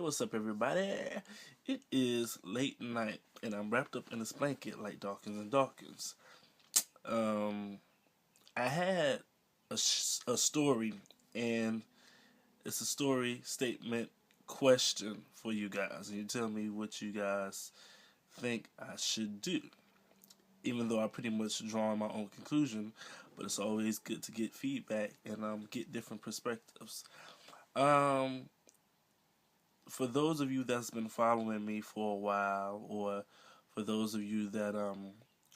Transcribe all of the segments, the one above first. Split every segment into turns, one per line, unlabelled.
What's up, everybody? It is late night, and I'm wrapped up in this blanket like Dawkins and Dawkins. Um, I had a story, and it's a story, statement, question for you guys, and you tell me what you guys think I should do. Even though I pretty much draw my own conclusion, but it's always good to get feedback and get different perspectives. Um, for those of you that's been following me for a while, or for those of you that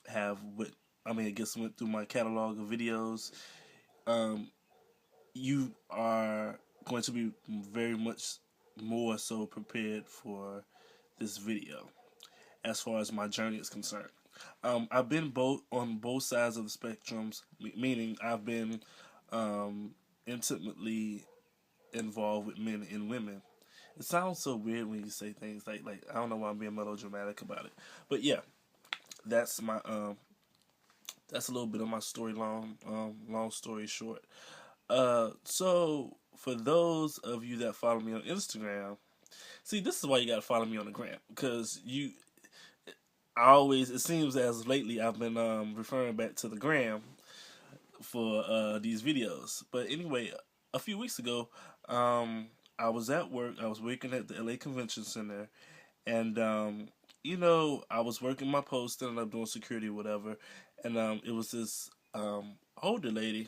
have I guess went through my catalog of videos, um, you are going to be very much more so prepared for this video as far as my journey is concerned. I've been both on both sides of the spectrums, meaning I've been um, intimately involved with men and women. It sounds so weird when you say things like I don't know why I'm being melodramatic about it, but yeah, that's my that's a little bit of my story. Long story short. So for those of you that follow me on Instagram, see, this is why you gotta follow me on the gram, because I always, it seems as lately I've been referring back to the gram for these videos. But anyway, a few weeks ago, I was at work. I was working at the LA Convention Center, and I was working my post, and I'm doing security, or whatever. And it was this older lady.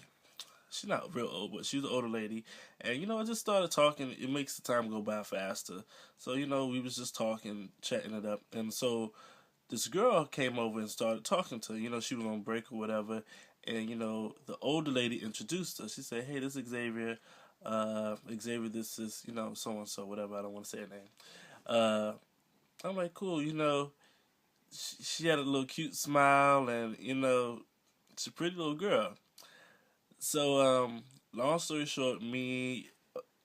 She's not real old, but she's an older lady. And I just started talking. It makes the time go by faster. So we was just talking, chatting it up, and so this girl came over and started talking to her. She was on break or whatever, and the older lady introduced her. She said, "Hey, this is Xavier. Xavier, this is so and so, whatever. I don't want to say her name." I'm like, cool. She had a little cute smile, and she's a pretty little girl. So, long story short,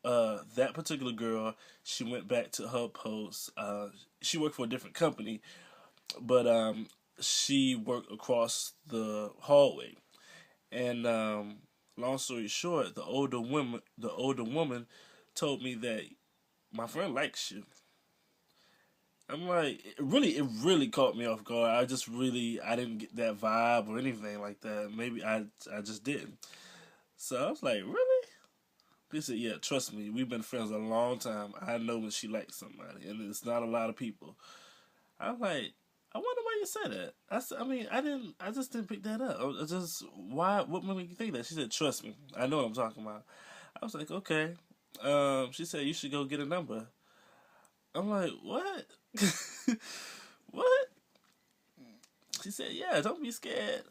that particular girl, she went back to her post. She worked for a different company, but she worked across the hallway. And long story short, the older woman told me that my friend likes you. I'm like, it really caught me off guard. I didn't get that vibe or anything like that. Maybe I just didn't. So I was like, really? He said, yeah, trust me, we've been friends a long time. I know when she likes somebody, and it's not a lot of people. I'm like, I wonder why you said that. I just didn't pick that up. What made me think that? She said, trust me, I know what I'm talking about. I was like, okay. She said, you should go get a number. I'm like, what? What? She said, yeah, don't be scared.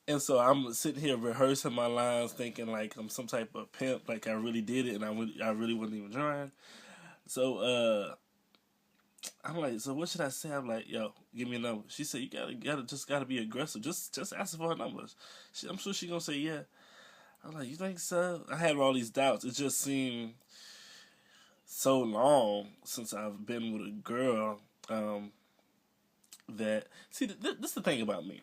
And so I'm sitting here rehearsing my lines, thinking like I'm some type of pimp, like I really did it, and I really wasn't even trying. So I'm like, so what should I say? I'm like, yo, give me a number. She said, you gotta be aggressive. Just ask for her numbers. I'm sure she gonna say yeah. I'm like, you think so? I had all these doubts. It just seemed so long since I've been with a girl. That see, this is the thing about me.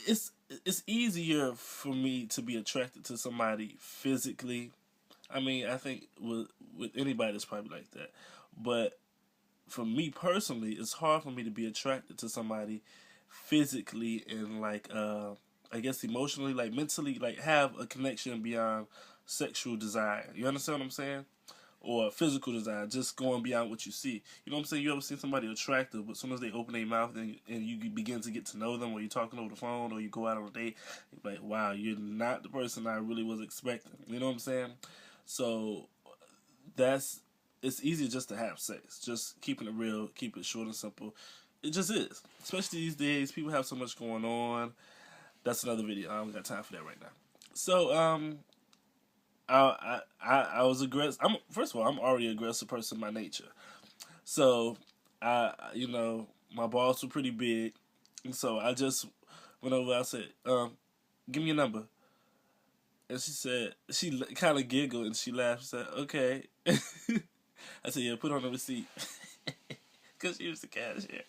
It's it's easier for me to be attracted to somebody physically. I think with anybody it's probably like that, but for me personally, it's hard for me to be attracted to somebody physically and like I guess emotionally, like mentally, like have a connection beyond sexual desire. You understand what I'm saying? Or physical desire, just going beyond what you see. You know what I'm saying? You ever seen somebody attractive, but as soon as they open their mouth and you begin to get to know them, or you're talking over the phone, or you go out on a date, you're like, wow, you're not the person I really was expecting. You know what I'm saying? So that's it's easier just to have sex. Just keeping it real, keep it short and simple. It just is. Especially these days, people have so much going on. That's another video. I don't got time for that right now. So I was aggressive. First of all, I'm already an aggressive person by nature. So my balls were pretty big, and so I just went over. I said, "Give me your number." And she kind of giggled and she laughed. She said, "Okay." I said, "Yeah, put on the receipt," because she was the cashier.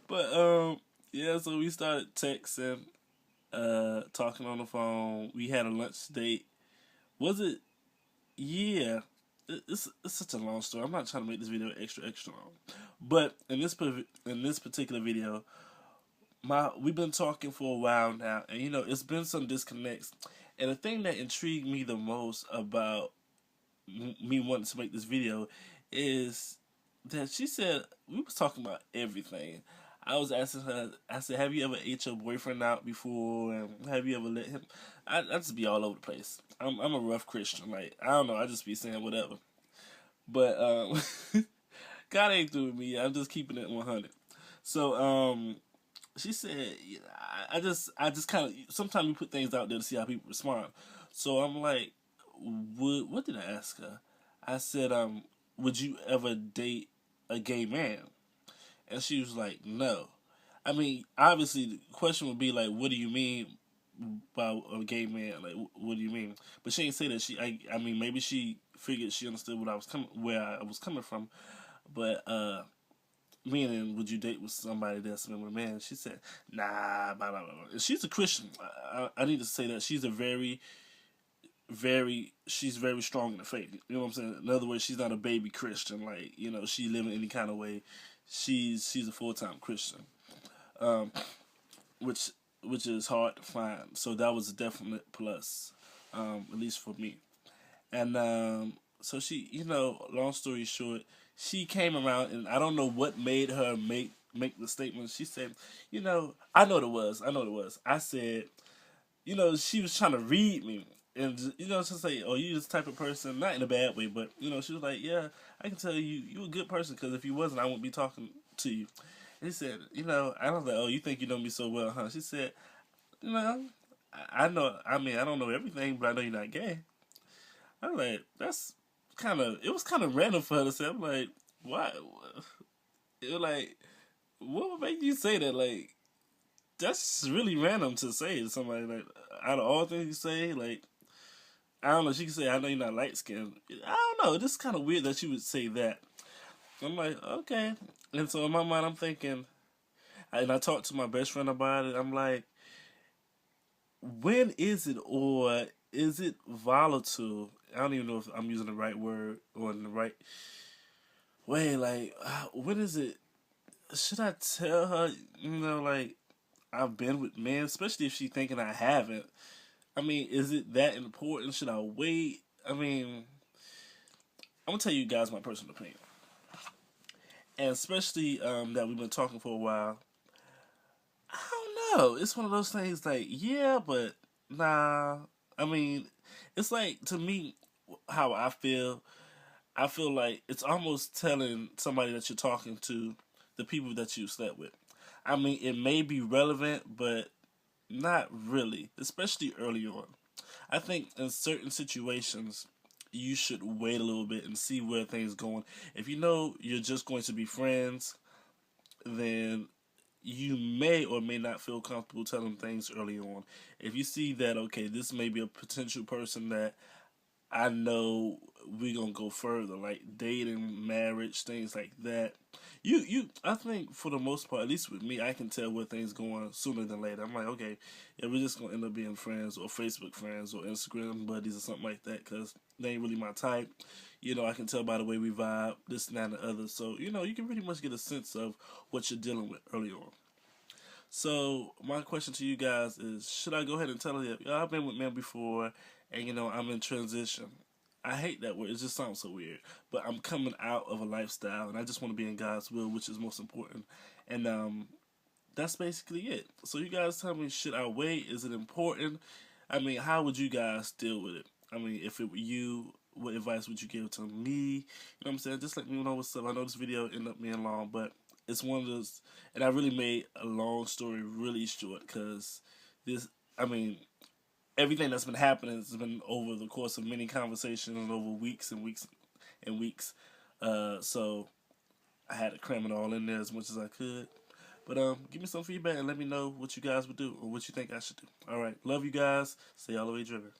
But yeah, so we started texting, talking on the phone. We had a lunch date. Was it? Yeah. it's such a long story. I'm not trying to make this video extra long, but in this particular video, we've been talking for a while now, and it's been some disconnects. And the thing that intrigued me the most about me wanting to make this video is that she said we was talking about everything. I was asking her, I said, have you ever ate your boyfriend out before? And have you ever let him? I just be all over the place. I'm a rough Christian. Like, I don't know. I just be saying whatever. But God ain't through with me. I'm just keeping it 100. So she said, I just kind of, sometimes you put things out there to see how people respond. So I'm like, what did I ask her? I said, would you ever date a gay man? And she was like, no. I mean, obviously, the question would be like, what do you mean by a gay man? Like, what do you mean? But she didn't say that. I mean, maybe she figured she understood where I was coming from. But, meaning, would you date with somebody that's been with a man? She said, nah, blah, blah, blah. And she's a Christian. I need to say that she's a she's very strong in the faith. You know what I'm saying? In other words, she's not a baby Christian. Like, she living any kind of way. She's a full-time Christian, which is hard to find. So that was a definite plus, at least for me. And so she, long story short, she came around, and I don't know what made her make the statement. She said, I know what it was. I said, she was trying to read me. And, just say, oh, you this type of person, not in a bad way, but, she was like, yeah, I can tell you a good person, because if you wasn't, I wouldn't be talking to you. And he said, I was like, oh, you think you know me so well, huh? She said, I know, I mean, I don't know everything, but I know you're not gay. I was like, it was kind of random for her to say. I'm like, why? It was like, what would make you say that? Like, that's really random to say to somebody. Like, out of all things you say, like, I don't know. She could say, I know you're not light skinned. I don't know. It's kind of weird that she would say that. I'm like, okay. And so in my mind, I'm thinking, and I talked to my best friend about it. I'm like, when is it, or is it volatile? I don't even know if I'm using the right word or in the right way. Like, when is it? Should I tell her, like, I've been with men, especially if she's thinking I haven't? I mean, is it that important? Should I wait? I mean, I'm going to tell you guys my personal opinion. And especially that we've been talking for a while. I don't know. It's one of those things like, yeah, but nah. I mean, it's like, to me, how I feel like it's almost telling somebody that you're talking to the people that you slept with. I mean, it may be relevant, but not really, especially early on. I think in certain situations, you should wait a little bit and see where things going. If you know you're just going to be friends, then you may or may not feel comfortable telling things early on. If you see that, okay, this may be a potential person that I know we're gonna go further, like dating, marriage, things like that. I think for the most part, at least with me, I can tell where things going sooner than later. I'm like, okay, yeah, we're just gonna end up being friends, or Facebook friends, or Instagram buddies, or something like that, because they ain't really my type. I can tell by the way we vibe, this and that and the other. So, you can pretty much get a sense of what you're dealing with early on. So, my question to you guys is, should I go ahead and tell her that, I've been with men before, and, I'm in transition. I hate that word. It just sounds so weird. But I'm coming out of a lifestyle, and I just want to be in God's will, which is most important. And that's basically it. So you guys tell me, should I wait? Is it important? I mean, how would you guys deal with it? I mean, if it were you, what advice would you give to me? You know what I'm saying? Just let me know what's up. I know this video ended up being long, but it's one of those, and I really made a long story really short, because everything that's been happening has been over the course of many conversations and over weeks and weeks and weeks. So I had to cram it all in there as much as I could. But give me some feedback and let me know what you guys would do or what you think I should do. All right. Love you guys. Stay all the way driven.